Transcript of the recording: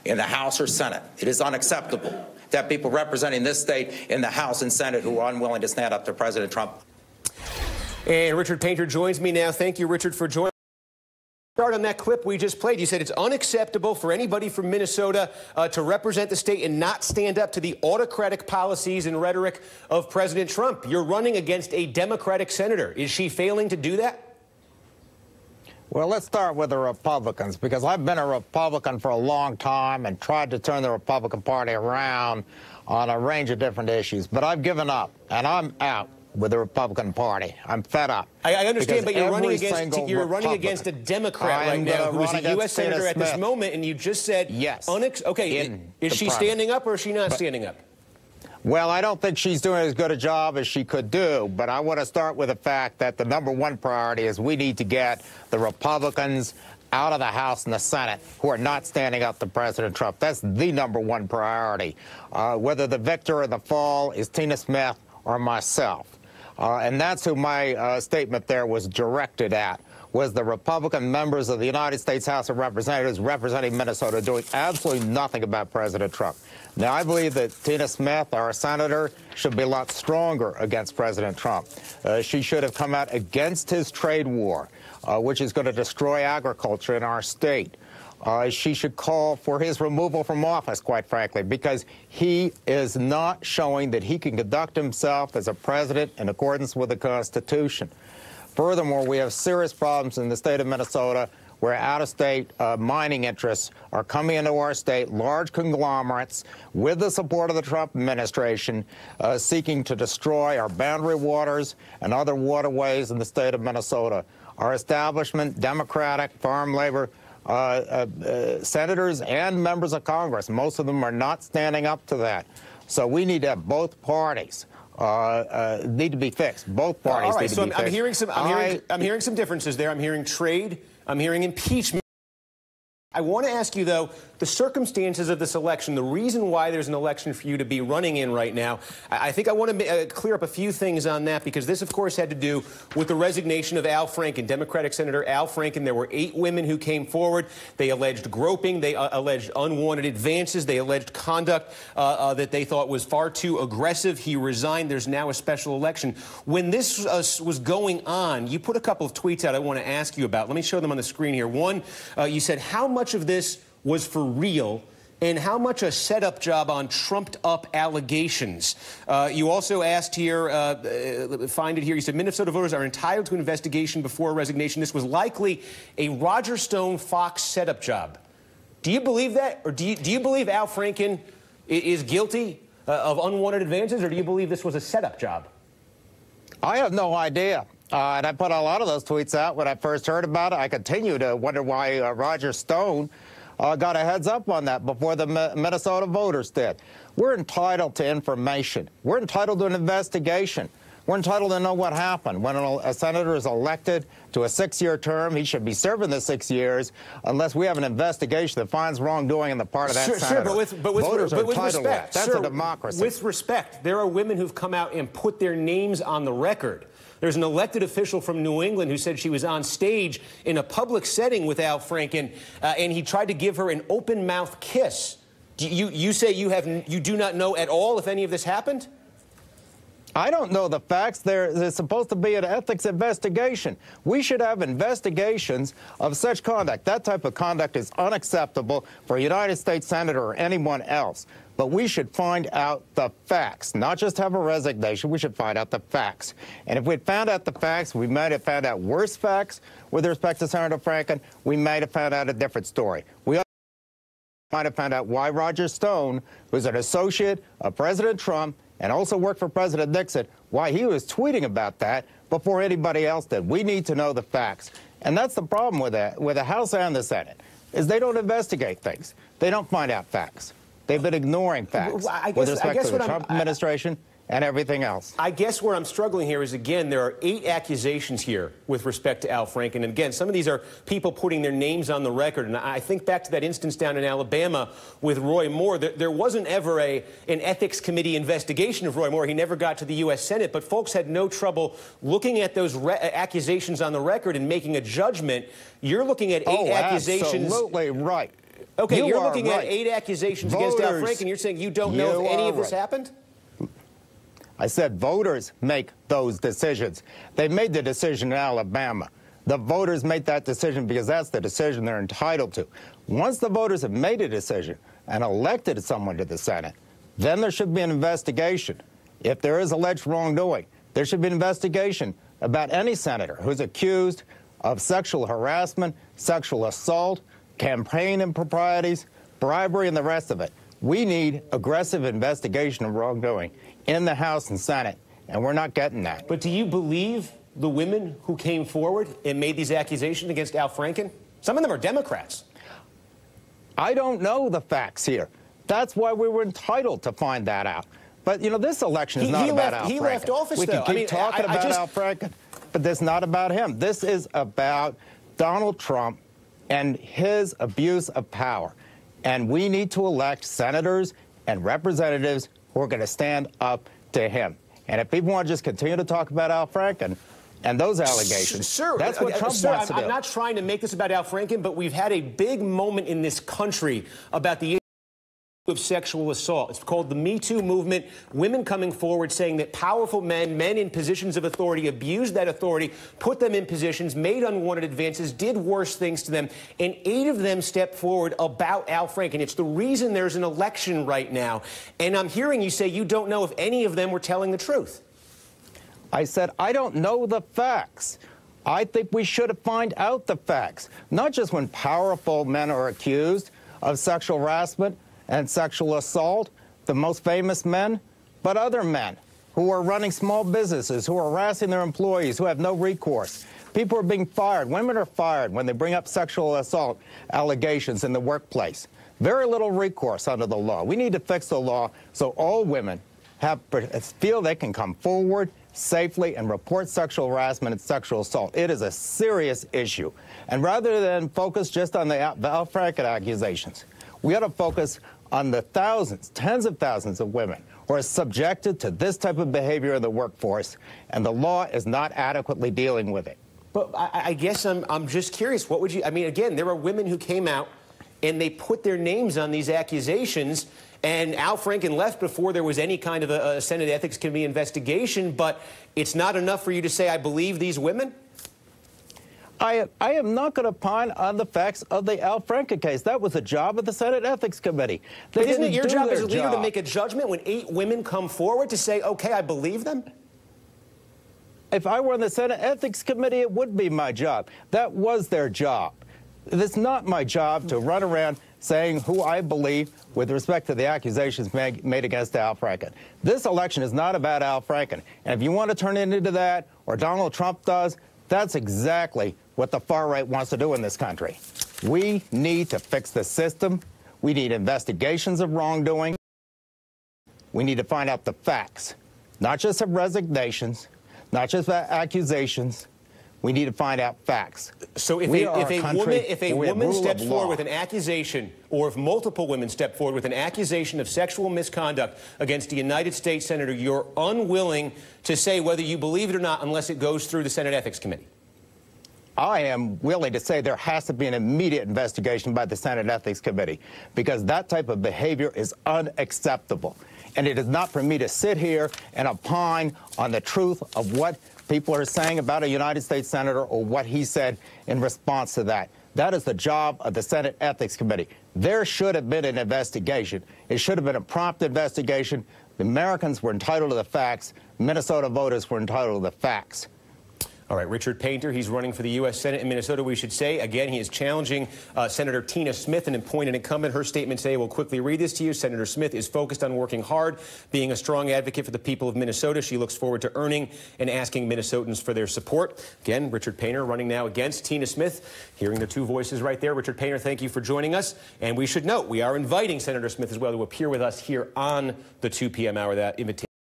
in the House or Senate. It is unacceptable that people representing this state in the House and Senate who are unwilling to stand up to President Trump. And Richard Painter joins me now. Thank you, Richard, for joining. Start on that clip we just played. You said it's unacceptable for anybody from Minnesota to represent the state and not stand up to the autocratic policies and rhetoric of President Trump. You're running against a Democratic senator. Is she failing to do that? Well, let's start with the Republicans, because I've been a Republican for a long time and tried to turn the Republican Party around on a range of different issues. But I've given up, and I'm out with the Republican Party. I'm fed up. I understand, but you're running against a Democrat right now who is a U.S. senator at this moment, and you just said yes. Okay, is she standing up or is she not standing up? Well, I don't think she's doing as good a job as she could do, but I want to start with the fact that the #1 priority is we need to get the Republicans out of the House and the Senate who are not standing up to President Trump. That's the #1 priority. Whether the victor in the fall is Tina Smith or myself. And that's who my statement there was directed at, was the Republican members of the United States House of Representatives representing Minnesota doing absolutely nothing about President Trump. Now, I believe that Tina Smith, our senator, should be a lot stronger against President Trump. She should have come out against his trade war, which is going to destroy agriculture in our state. She should call for his removal from office, quite frankly, because he is not showing that he can conduct himself as a president in accordance with the Constitution. Furthermore, we have serious problems in the state of Minnesota where out-of-state mining interests are coming into our state, large conglomerates, with the support of the Trump administration, seeking to destroy our boundary waters and other waterways in the state of Minnesota. Our establishment, Democratic, farm labor, senators and members of Congress, most of them are not standing up to that. So we need to have both parties need to be fixed. Both parties need to be fixed. I'm hearing some differences there. I'm hearing trade. I'm hearing impeachment. I want to ask you, though, the circumstances of this election, the reason why there's an election for you to be running in right now. I think I want to clear up a few things on that, because this, of course, had to do with the resignation of Al Franken, Democratic Senator Al Franken. There were 8 women who came forward. They alleged groping. They alleged unwanted advances. They alleged conduct that they thought was far too aggressive. He resigned. There's now a special election. When this was going on, you put a couple of tweets out I want to ask you about. Let me show them on the screen here. One, you said, how much of this was for real, and how much a setup job on trumped-up allegations? You also asked here, find it here, you said Minnesota voters are entitled to an investigation before resignation. This was likely a Roger Stone Fox setup job. Do you believe that? Or do you believe Al Franken is guilty of unwanted advances, or do you believe this was a setup job? I have no idea. And I put a lot of those tweets out when I first heard about it. I continue to wonder why Roger Stone got a heads up on that before the Minnesota voters did. We're entitled to information. We're entitled to an investigation. We're entitled to know what happened. When a senator is elected to a 6-year term, he should be serving the 6 years unless we have an investigation that finds wrongdoing on the part of that senator. Sure, but with respect, that's a democracy. With respect, there are women who've come out and put their names on the record. There's an elected official from New England who said she was on stage in a public setting with Al Franken, and he tried to give her an open-mouth kiss. You say you do not know at all if any of this happened? I don't know the facts. There's supposed to be an ethics investigation. We should have investigations of such conduct. That type of conduct is unacceptable for a United States senator or anyone else. But we should find out the facts, not just have a resignation. We should find out the facts. And if we'd found out the facts, we might have found out worse facts with respect to Senator Franken. We might have found out a different story. We might have found out why Roger Stone, who's an associate of President Trump and also worked for President Nixon, why he was tweeting about that before anybody else did. We need to know the facts. And that's the problem with the House and the Senate, is they don't investigate things. They don't find out facts. They've been ignoring facts with respect to the Trump administration and everything else. I guess where I'm struggling here is, again, there are 8 accusations here with respect to Al Franken. And again, some of these are people putting their names on the record. And I think back to that instance down in Alabama with Roy Moore. There wasn't ever an ethics committee investigation of Roy Moore. He never got to the U.S. Senate. But folks had no trouble looking at those accusations on the record and making a judgment. You're looking at 8 accusations. Absolutely right. Okay, you're looking right. at 8 accusations against Al Franken. You're saying you don't know if any of this happened? I said voters make those decisions. They made the decision in Alabama. The voters made that decision because that's the decision they're entitled to. Once the voters have made a decision and elected someone to the Senate, then there should be an investigation. If there is alleged wrongdoing, there should be an investigation about any senator who's accused of sexual harassment, sexual assault, campaign improprieties, bribery, and the rest of it. We need aggressive investigation of wrongdoing in the House and Senate, and we're not getting that. But do you believe the women who came forward and made these accusations against Al Franken? Some of them are Democrats. I don't know the facts here. That's why we were entitled to find that out. But, you know, this election is not about Al Franken. He left office, we though. can keep talking about Al Franken, but this is not about him. This is about Donald Trump and his abuse of power. And we need to elect senators and representatives who are going to stand up to him. And if people want to just continue to talk about Al Franken and those allegations, sir, that's what Trump wants to do. I'm not trying to make this about Al Franken, but we've had a big moment in this country about the issue of sexual assault. It's called the Me Too movement. Women coming forward saying that powerful men in positions of authority, abused that authority, put them in positions, made unwanted advances, did worse things to them, and 8 of them stepped forward about Al Franken. It's the reason there's an election right now. And I'm hearing you say you don't know if any of them were telling the truth. I said, I don't know the facts. I think we should find out the facts, not just when powerful men are accused of sexual harassment and sexual assault, the most famous men, but other men who are running small businesses, who are harassing their employees, who have no recourse. People are being fired. Women are fired when they bring up sexual assault allegations in the workplace. Very little recourse under the law. We need to fix the law so all women feel they can come forward safely and report sexual harassment and sexual assault. It is a serious issue. And rather than focus just on the Al Franken accusations, we ought to focus on the thousands, tens of thousands of women who are subjected to this type of behavior in the workforce, and the law is not adequately dealing with it. But I guess I'm just curious. What would you, I mean, again, there are women who came out and they put their names on these accusations, and Al Franken left before there was any kind of a Senate Ethics Committee investigation, but it's not enough for you to say, I believe these women? I am not going to opine on the facts of the Al Franken case. That was the job of the Senate Ethics Committee. But isn't it your job as a leader to make a judgment when 8 women come forward to say, okay, I believe them? If I were on the Senate Ethics Committee, it would be my job. That was their job. It's not my job to run around saying who I believe with respect to the accusations made against Al Franken. This election is not about Al Franken. And if you want to turn it into that, or Donald Trump does, that's exactly what the far right wants to do in this country. We need to fix the system. We need investigations of wrongdoing. We need to find out the facts, not just of resignations, not just accusations. We need to find out facts. So if a woman steps forward with an accusation, or if multiple women step forward with an accusation of sexual misconduct against a United States senator, you're unwilling to say whether you believe it or not unless it goes through the Senate Ethics Committee? I am willing to say there has to be an immediate investigation by the Senate Ethics Committee, because that type of behavior is unacceptable. And it is not for me to sit here and opine on the truth of what people are saying about a United States senator or what he said in response to that. That is the job of the Senate Ethics Committee. There should have been an investigation. It should have been a prompt investigation. The Americans were entitled to the facts. Minnesota voters were entitled to the facts. All right, Richard Painter, he's running for the U.S. Senate in Minnesota, we should say. Again, he is challenging Senator Tina Smith, an appointed incumbent. Her statement today, we'll quickly read this to you. Senator Smith is focused on working hard, being a strong advocate for the people of Minnesota. She looks forward to earning and asking Minnesotans for their support. Again, Richard Painter running now against Tina Smith. Hearing the 2 voices right there. Richard Painter, thank you for joining us. And we should note, we are inviting Senator Smith as well to appear with us here on the 2 p.m. hour. That invitation